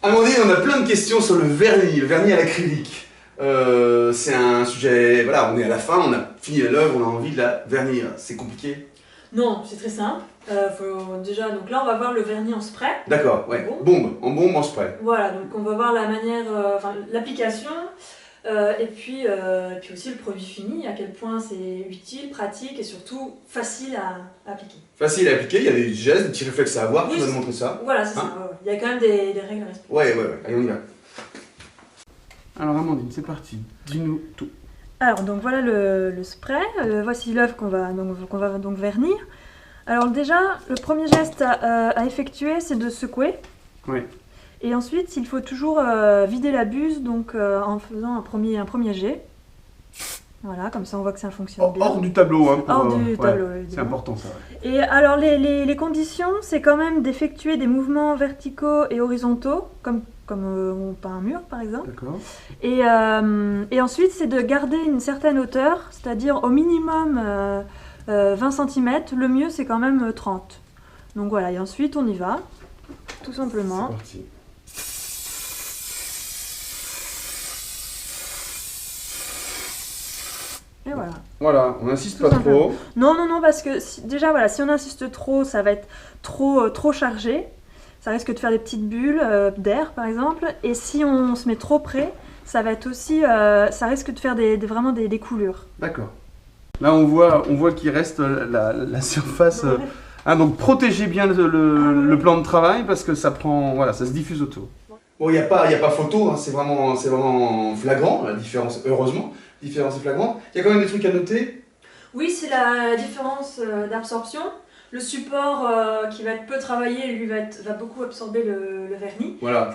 Amandine, on a plein de questions sur le vernis à l'acrylique. C'est un sujet, voilà, on est à la fin, on a fini l'œuvre, on a envie de la vernir. C'est compliqué? Non, c'est très simple. Déjà, donc là, on va voir le vernis en spray. D'accord, ouais. Bombe, en spray. Voilà, donc on va voir la manière, l'application, et puis aussi le produit fini, à quel point c'est utile, pratique et surtout facile à appliquer. Facile à appliquer, il y a des gestes, des petits réflexes à avoir, tu vas nous montrer ça. Voilà, c'est ça, ouais. Il y a quand même des règles à respecter. Ouais, allez, on y va. Alors Amandine, c'est parti, dis-nous tout. Alors, donc voilà le spray, voici l'œuvre qu'on va donc vernir. Alors déjà, le premier geste à effectuer, c'est de secouer. Oui. Et ensuite, il faut toujours vider la buse donc, en faisant un premier jet. Voilà, comme ça on voit que ça fonctionne bien. Hors du tableau, hein. Hors du tableau, c'est important ça. Ouais. Et alors les conditions, c'est quand même d'effectuer des mouvements verticaux et horizontaux, comme on peint un mur par exemple. D'accord. Et ensuite, c'est de garder une certaine hauteur, c'est-à-dire au minimum 20 cm, le mieux c'est quand même 30. Donc voilà, et ensuite on y va, tout simplement. C'est parti. Et voilà. Voilà, on n'insiste pas trop. Non, parce que déjà, voilà, si on insiste trop, ça va être trop chargé. Ça risque de faire des petites bulles d'air, par exemple. Et si on se met trop près, ça va être aussi, ça risque de faire vraiment des coulures. D'accord. Là, on voit qu'il reste la surface. Donc, protégez bien le plan de travail parce que ça prend, voilà, ça se diffuse autour. Bon, il n'y a pas photo, hein, c'est vraiment flagrant, la différence, heureusement. Différence est flagrante. Il y a quand même des trucs à noter? Oui, c'est la différence d'absorption. Le support qui va être peu travaillé, lui, va beaucoup absorber le vernis. Voilà.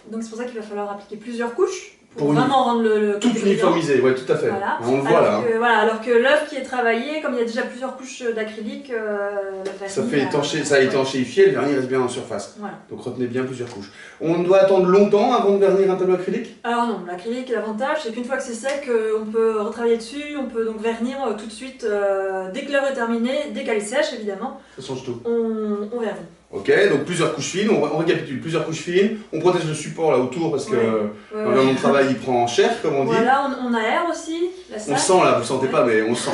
Donc c'est pour ça qu'il va falloir appliquer plusieurs couches pour vraiment rendre le tout uniformisé, ouais, tout à fait. Voilà. On le voit là. Alors que l'œuvre qui est travaillée, comme il y a déjà plusieurs couches d'acrylique, le vernis... Ça a étanchéifié, le vernis reste bien en surface. Voilà. Donc retenez bien plusieurs couches. On doit attendre longtemps avant de vernir un tableau acrylique? Alors non, l'acrylique, l'avantage, c'est qu'une fois que c'est sec, on peut retravailler dessus, on peut donc vernir tout de suite, dès que l'œuvre est terminée, dès qu'elle est sèche évidemment. Ça change tout. On vernit. Ok, donc plusieurs couches fines, on récapitule, plusieurs couches fines, on protège le support là autour parce que l'environnement de travail il prend cher comme on dit. Voilà, on aère aussi la salle. On sent là, vous ne sentez pas mais on sent.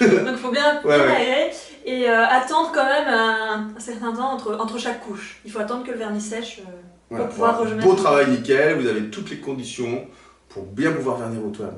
Donc il faut bien aérer et attendre quand même un certain temps entre chaque couche. Il faut attendre que le vernis sèche pour pouvoir remettre. Beau travail nickel, vous avez toutes les conditions pour bien pouvoir vernir vos toiles.